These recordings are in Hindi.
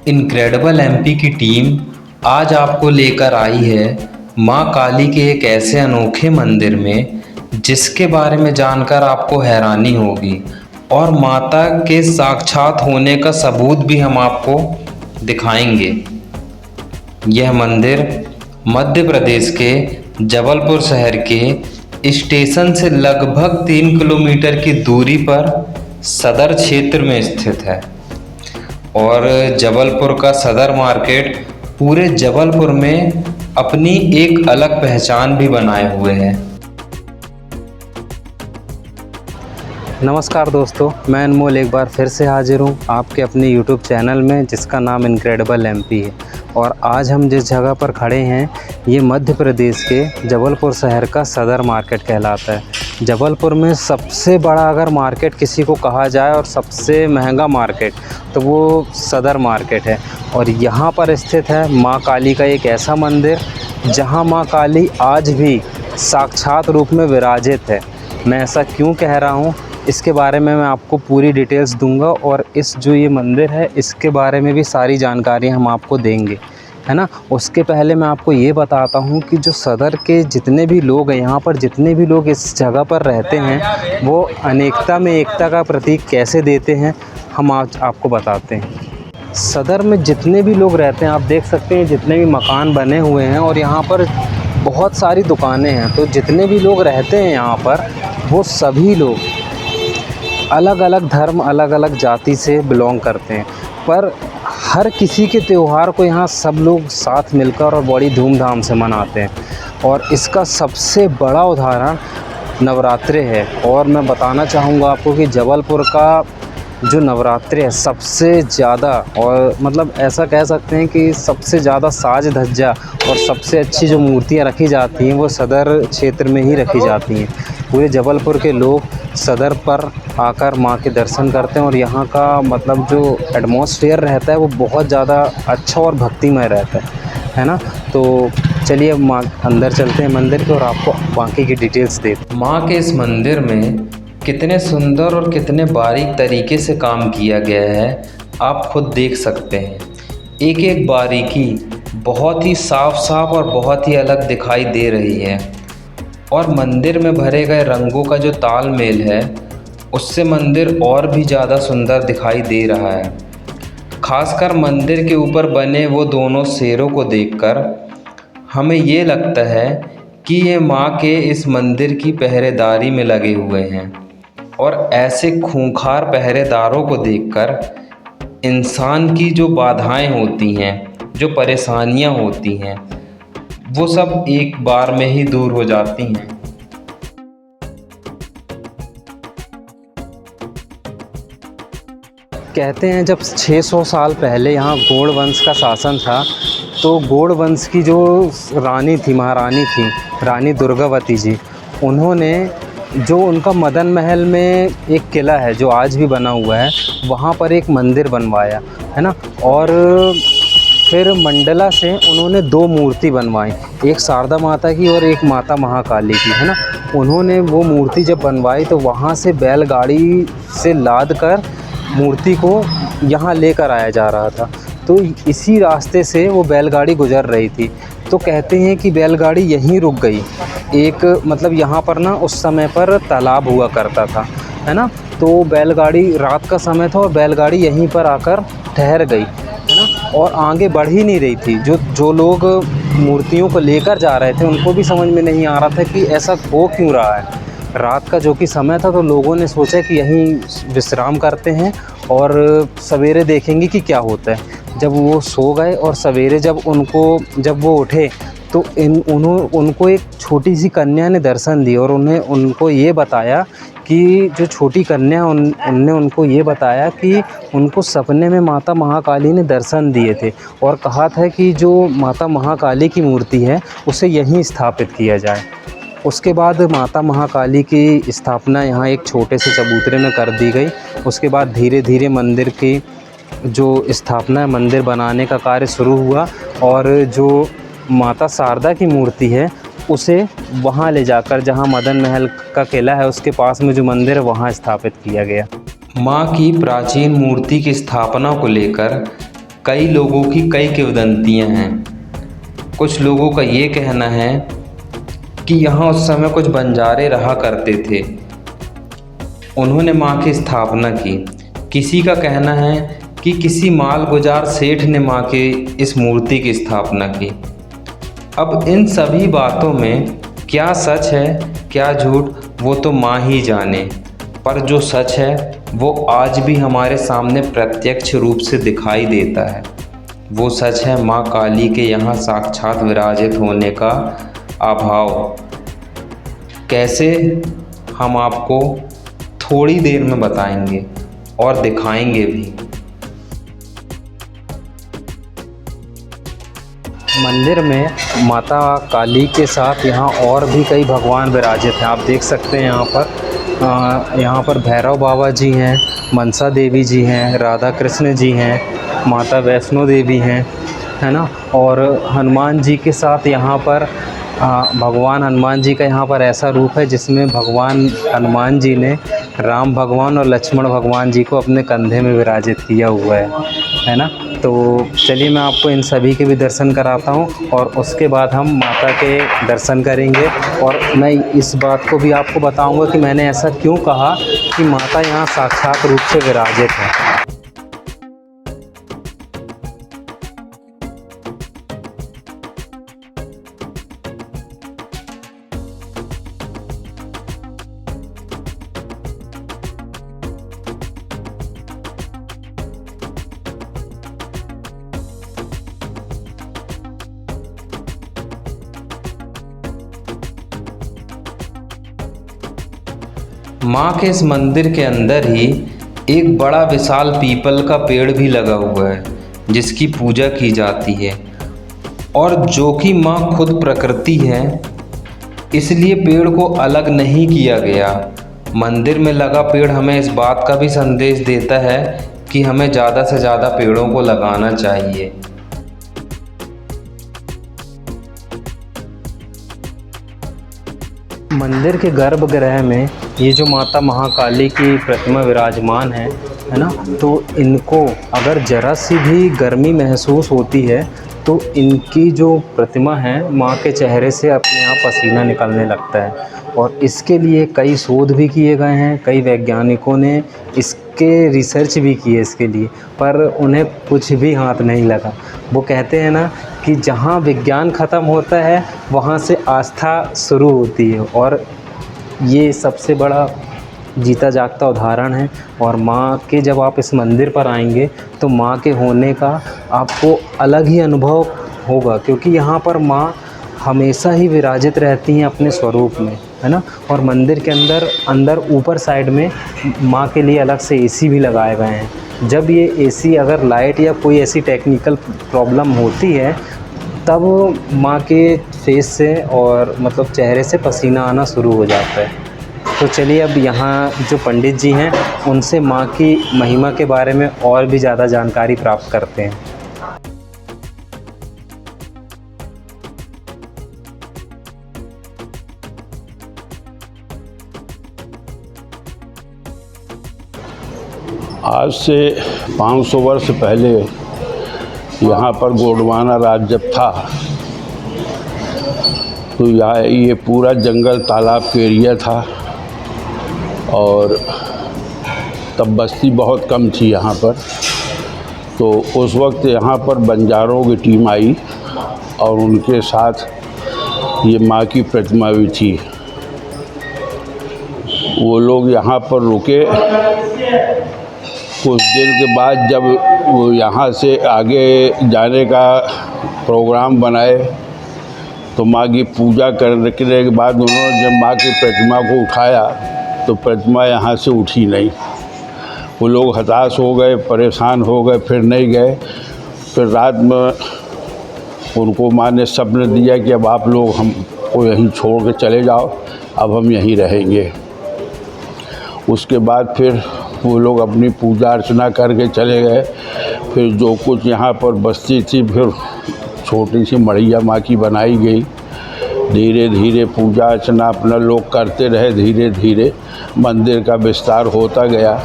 इनक्रेडिबल एमपी की टीम आज आपको लेकर आई है मां काली के एक ऐसे अनोखे मंदिर में जिसके बारे में जानकर आपको हैरानी होगी और माता के साक्षात होने का सबूत भी हम आपको दिखाएंगे। यह मंदिर मध्य प्रदेश के जबलपुर शहर के स्टेशन से लगभग 3 किलोमीटर की दूरी पर सदर क्षेत्र में स्थित है और जबलपुर का सदर मार्केट पूरे जबलपुर में अपनी एक अलग पहचान भी बनाए हुए है। नमस्कार दोस्तों, मैं अनमोल एक बार फिर से हाजिर हूँ आपके अपने YouTube चैनल में जिसका नाम इनक्रेडिबल एमपी है। और आज हम जिस जगह पर खड़े हैं ये मध्य प्रदेश के जबलपुर शहर का सदर मार्केट कहलाता है। जबलपुर में सबसे बड़ा अगर मार्केट किसी को कहा जाए और सबसे महंगा मार्केट तो वो सदर मार्केट है। और यहाँ पर स्थित है माँ काली का एक ऐसा मंदिर जहाँ माँ काली आज भी साक्षात रूप में विराजित है। मैं ऐसा क्यों कह रहा हूँ इसके बारे में मैं आपको पूरी डिटेल्स दूंगा और इस जो ये मंदिर है इसके बारे में भी सारी जानकारी हम आपको देंगे, है ना। उसके पहले मैं आपको ये बताता हूँ कि जो सदर के जितने भी लोग हैं, यहाँ पर जितने भी लोग इस जगह पर रहते हैं वो अनेकता में एकता का प्रतीक कैसे देते हैं हम आज आपको बताते हैं। सदर में जितने भी लोग रहते हैं आप देख सकते हैं जितने भी मकान बने हुए हैं और यहाँ पर बहुत सारी दुकानें हैं। तो जितने भी लोग रहते हैं यहाँ पर वो सभी लोग अलग अलग धर्म अलग अलग जाति से बिलोंग करते हैं, पर हर किसी के त्यौहार को यहाँ सब लोग साथ मिलकर और बड़ी धूमधाम से मनाते हैं। और इसका सबसे बड़ा उदाहरण नवरात्रे है। और मैं बताना चाहूँगा आपको कि जबलपुर का जो नवरात्रि है सबसे ज़्यादा और मतलब ऐसा कह सकते हैं कि सबसे ज़्यादा साज धज्जा और सबसे अच्छी जो मूर्तियाँ रखी जाती हैं वो सदर क्षेत्र में ही रखी जाती हैं। पूरे जबलपुर के लोग सदर पर आकर माँ के दर्शन करते हैं और यहाँ का मतलब जो एटमॉस्फेयर रहता है वो बहुत ज़्यादा अच्छा और भक्तिमय रहता है ना। तो चलिए माँ अंदर चलते हैं मंदिर के और आपको बाकी की डिटेल्स देते हैं। माँ के इस मंदिर में कितने सुंदर और कितने बारीक तरीके से काम किया गया है आप खुद देख सकते हैं। एक एक बारीकी बहुत ही साफ साफ और बहुत ही अलग दिखाई दे रही है और मंदिर में भरे गए रंगों का जो तालमेल है उससे मंदिर और भी ज़्यादा सुंदर दिखाई दे रहा है। खासकर मंदिर के ऊपर बने वो दोनों शेरों को देखकर हमें ये लगता है कि ये माँ के इस मंदिर की पहरेदारी में लगे हुए हैं। और ऐसे खूंखार पहरेदारों को देखकर इंसान की जो बाधाएं होती हैं, जो परेशानियां होती हैं, वो सब एक बार में ही दूर हो जाती हैं। कहते हैं जब 600 साल पहले यहाँ गौड़ वंश का शासन था तो गौड़ वंश की जो रानी थी, महारानी थी, रानी दुर्गावती जी, उन्होंने जो उनका मदन महल में एक किला है जो आज भी बना हुआ है वहाँ पर एक मंदिर बनवाया, है ना। और फिर मंडला से उन्होंने 2 मूर्ति बनवाई, एक शारदा माता की और एक माता महाकाली की, है ना। उन्होंने वो मूर्ति जब बनवाई तो वहाँ से बैलगाड़ी से लाद कर मूर्ति को यहाँ लेकर आया जा रहा था। तो इसी रास्ते से वो बैलगाड़ी गुजर रही थी तो कहते हैं कि बैलगाड़ी यहीं रुक गई। एक मतलब यहाँ पर ना उस समय पर तालाब हुआ करता था, है ना। तो बैलगाड़ी रात का समय था और बैलगाड़ी यहीं पर आकर ठहर गई, है ना। और आगे बढ़ ही नहीं रही थी। जो लोग मूर्तियों को लेकर जा रहे थे उनको भी समझ में नहीं आ रहा था कि ऐसा हो क्यों रहा है। रात का जो कि समय था तो लोगों ने सोचा कि यहीं विश्राम करते हैं और सवेरे देखेंगे कि क्या होता है। जब वो सो गए और सवेरे जब वो उठे तो उनको एक छोटी सी कन्या ने दर्शन दिए और उनको ये बताया कि जो छोटी कन्या उनने उनको ये बताया कि उनको सपने में माता महाकाली ने दर्शन दिए थे और कहा था कि जो माता महाकाली की मूर्ति है उसे यहीं स्थापित किया जाए। उसके बाद माता महाकाली की स्थापना यहाँ एक छोटे से चबूतरे में कर दी गई। उसके बाद धीरे धीरे मंदिर की जो स्थापना, मंदिर बनाने का कार्य शुरू हुआ और जो माता शारदा की मूर्ति है उसे वहाँ ले जाकर जहाँ मदन महल का किला है उसके पास में जो मंदिर है वहाँ स्थापित किया गया। माँ की प्राचीन मूर्ति की स्थापना को लेकर कई लोगों की कई किंवदंतियाँ हैं। कुछ लोगों का ये कहना है कि यहाँ उस समय कुछ बंजारे रहा करते थे, उन्होंने माँ की स्थापना की। किसी का कहना है कि किसी मालगुजार सेठ ने माँ की इस मूर्ति की स्थापना की। अब इन सभी बातों में क्या सच है क्या झूठ, वो तो माँ ही जाने, पर जो सच है वो आज भी हमारे सामने प्रत्यक्ष रूप से दिखाई देता है। वो सच है माँ काली के यहाँ साक्षात विराजित होने का अभाव। कैसे, हम आपको थोड़ी देर में बताएंगे और दिखाएंगे भी। मंदिर में माता काली के साथ यहाँ और भी कई भगवान विराजित हैं। आप देख सकते हैं यहाँ पर भैरव बाबा जी हैं, मनसा देवी जी हैं, राधा कृष्ण जी हैं, माता वैष्णो देवी हैं, है ना। और हनुमान जी के साथ यहाँ पर भगवान हनुमान जी का यहाँ पर ऐसा रूप है जिसमें भगवान हनुमान जी ने राम भगवान और लक्ष्मण भगवान जी को अपने कंधे में विराजित किया हुआ है ना। तो चलिए मैं आपको इन सभी के भी दर्शन कराता हूँ और उसके बाद हम माता के दर्शन करेंगे। और मैं इस बात को भी आपको बताऊँगा कि मैंने ऐसा क्यों कहा कि माता यहाँ साक्षात रूप से विराजित है। माँ के इस मंदिर के अंदर ही एक बड़ा विशाल पीपल का पेड़ भी लगा हुआ है जिसकी पूजा की जाती है, और जो कि माँ खुद प्रकृति है, इसलिए पेड़ को अलग नहीं किया गया। मंदिर में लगा पेड़ हमें इस बात का भी संदेश देता है कि हमें ज़्यादा से ज़्यादा पेड़ों को लगाना चाहिए। मंदिर के गर्भगृह में ये जो माता महाकाली की प्रतिमा विराजमान है ना, तो इनको अगर ज़रा सी भी गर्मी महसूस होती है तो इनकी जो प्रतिमा है माँ के चेहरे से अपने आप पसीना निकलने लगता है। और इसके लिए कई शोध भी किए गए हैं, कई वैज्ञानिकों ने इसके रिसर्च भी की है इसके लिए, पर उन्हें कुछ भी हाथ नहीं लगा। वो कहते हैं ना कि जहाँ विज्ञान ख़त्म होता है वहाँ से आस्था शुरू होती है, और ये सबसे बड़ा जीता जागता उदाहरण है। और माँ के जब आप इस मंदिर पर आएंगे तो माँ के होने का आपको अलग ही अनुभव होगा, क्योंकि यहाँ पर माँ हमेशा ही विराजित रहती हैं अपने स्वरूप में, है ना। और मंदिर के अंदर ऊपर साइड में माँ के लिए अलग से एसी भी लगाए गए हैं। जब ये एसी अगर लाइट या कोई ऐसी टेक्निकल प्रॉब्लम होती है तब माँ के फेस से और मतलब चेहरे से पसीना आना शुरू हो जाता है। तो चलिए अब यहाँ जो पंडित जी हैं उनसे माँ की महिमा के बारे में और भी ज़्यादा जानकारी प्राप्त करते हैं। आज से 500 वर्ष पहले यहाँ पर गोंडवाना राज जब था तो यहाँ ये पूरा जंगल तालाब के एरिया था, और तब बस्ती बहुत कम थी यहाँ पर। तो उस वक्त यहाँ पर बंजारों की टीम आई और उनके साथ ये माँ की प्रतिमा भी थी। वो लोग यहाँ पर रुके। कुछ देर के बाद जब वो यहाँ से आगे जाने का प्रोग्राम बनाए तो माँ की पूजा करने के बाद उन्होंने जब माँ की प्रतिमा को उठाया तो प्रतिमा यहाँ से उठी नहीं। वो लोग हताश हो गए, परेशान हो गए, फिर नहीं गए। फिर रात में उनको माँ ने सपने दिया कि अब आप लोग हमको यहीं छोड़ के चले जाओ, अब हम यहीं रहेंगे। उसके बाद फिर वो लोग अपनी पूजा अर्चना करके चले गए। फिर जो कुछ यहाँ पर बस्ती थी फिर छोटी सी मढ़ैया माँ की बनाई गई। धीरे धीरे पूजा अर्चना अपना लोग करते रहे। धीरे धीरे मंदिर का विस्तार होता गया।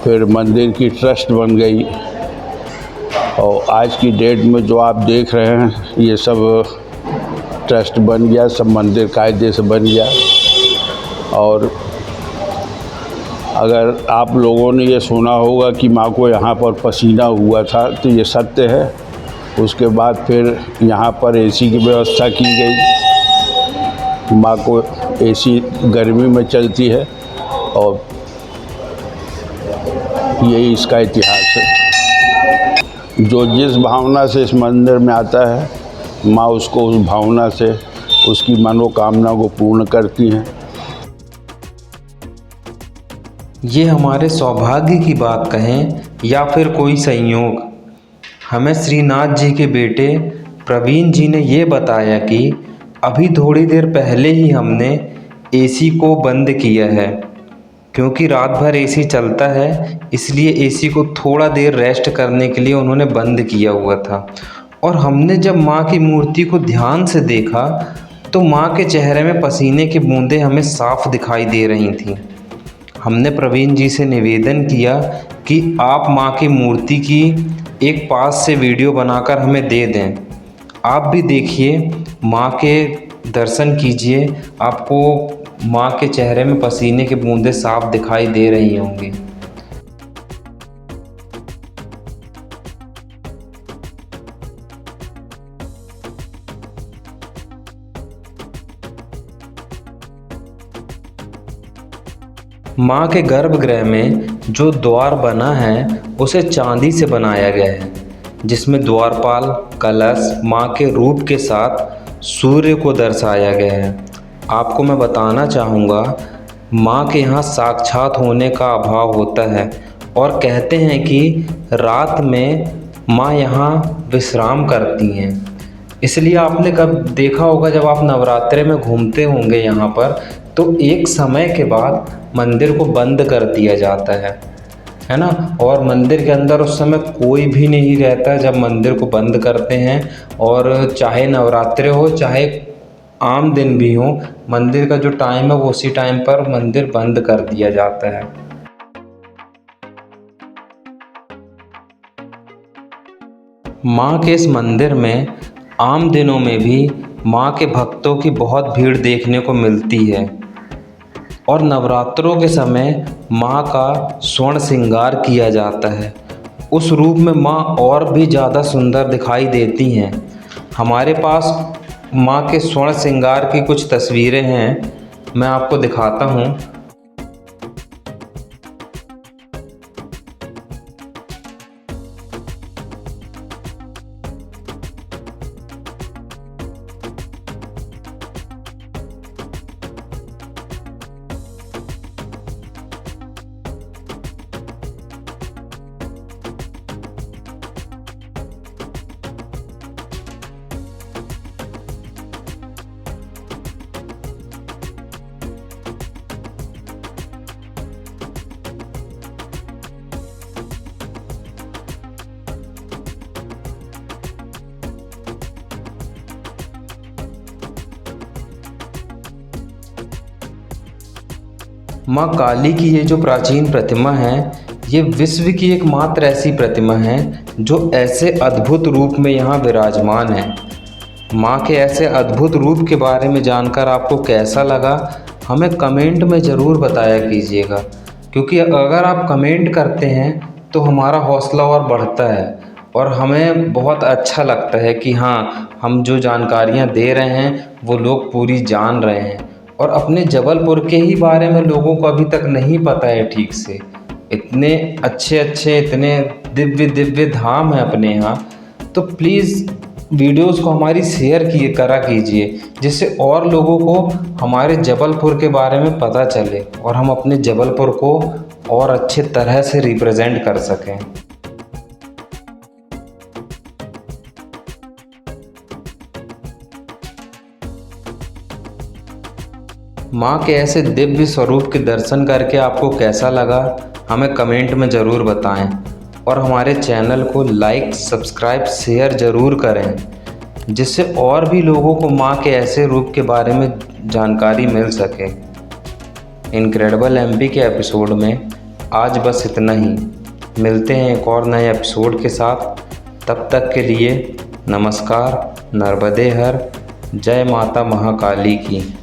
फिर मंदिर की ट्रस्ट बन गई। और आज की डेट में जो आप देख रहे हैं ये सब ट्रस्ट बन गया, सब मंदिर कायदे से बन गया। और अगर आप लोगों ने ये सुना होगा कि माँ को यहाँ पर पसीना हुआ था, तो ये सत्य है। उसके बाद फिर यहाँ पर एसी की व्यवस्था की गई। माँ को एसी गर्मी में चलती है और यही इसका इतिहास है। जो जिस भावना से इस मंदिर में आता है, माँ उसको उस भावना से उसकी मनोकामना को पूर्ण करती हैं। ये हमारे सौभाग्य की बात कहें या फिर कोई संयोग, हमें श्रीनाथ जी के बेटे प्रवीण जी ने ये बताया कि अभी थोड़ी देर पहले ही हमने एसी को बंद किया है, क्योंकि रात भर एसी चलता है, इसलिए एसी को थोड़ा देर रेस्ट करने के लिए उन्होंने बंद किया हुआ था। और हमने जब माँ की मूर्ति को ध्यान से देखा तो माँ के चेहरे में पसीने की बूंदें हमें साफ दिखाई दे रही थीं। हमने प्रवीण जी से निवेदन किया कि आप माँ की मूर्ति की एक पास से वीडियो बनाकर हमें दे दें। आप भी देखिए, माँ के दर्शन कीजिए, आपको माँ के चेहरे में पसीने की बूंदें साफ दिखाई दे रही होंगी। माँ के गर्भगृह में जो द्वार बना है उसे चांदी से बनाया गया है, जिसमें द्वारपाल, कलश, माँ के रूप के साथ सूर्य को दर्शाया गया है। आपको मैं बताना चाहूँगा, माँ के यहाँ साक्षात होने का अभाव होता है और कहते हैं कि रात में माँ यहाँ विश्राम करती हैं। इसलिए आपने कब देखा होगा, जब आप नवरात्रे में घूमते होंगे यहाँ पर, तो एक समय के बाद मंदिर को बंद कर दिया जाता है ना। और मंदिर के अंदर उस समय कोई भी नहीं रहता जब मंदिर को बंद करते हैं। और चाहे नवरात्रे हो चाहे आम दिन भी हो, मंदिर का जो टाइम है वो उसी टाइम पर मंदिर बंद कर दिया जाता है। माँ के इस मंदिर में आम दिनों में भी माँ के भक्तों की बहुत भीड़ देखने को मिलती है और नवरात्रों के समय माँ का स्वर्ण श्रृंगार किया जाता है। उस रूप में माँ और भी ज़्यादा सुंदर दिखाई देती हैं। हमारे पास माँ के स्वर्ण श्रृंगार की कुछ तस्वीरें हैं, मैं आपको दिखाता हूँ। माँ काली की ये जो प्राचीन प्रतिमा है, ये विश्व की एकमात्र ऐसी प्रतिमा है जो ऐसे अद्भुत रूप में यहाँ विराजमान है। माँ के ऐसे अद्भुत रूप के बारे में जानकर आपको कैसा लगा, हमें कमेंट में ज़रूर बताया कीजिएगा, क्योंकि अगर आप कमेंट करते हैं तो हमारा हौसला और बढ़ता है और हमें बहुत अच्छा लगता है कि हाँ, हम जो जानकारियाँ दे रहे हैं वो लोग पूरी जान रहे हैं। और अपने जबलपुर के ही बारे में लोगों को अभी तक नहीं पता है ठीक से। इतने अच्छे अच्छे, इतने दिव्य दिव्य धाम है अपने यहाँ, तो प्लीज़ वीडियोस को हमारी शेयर करा कीजिए, जिससे और लोगों को हमारे जबलपुर के बारे में पता चले और हम अपने जबलपुर को और अच्छे तरह से रिप्रेजेंट कर सकें। माँ के ऐसे दिव्य स्वरूप के दर्शन करके आपको कैसा लगा, हमें कमेंट में ज़रूर बताएं और हमारे चैनल को लाइक, सब्सक्राइब, शेयर ज़रूर करें, जिससे और भी लोगों को माँ के ऐसे रूप के बारे में जानकारी मिल सके। इनक्रेडिबल एमपी के एपिसोड में आज बस इतना ही। मिलते हैं एक और नए एपिसोड के साथ। तब तक के लिए नमस्कार। नर्मदे हर। जय माता महाकाली की।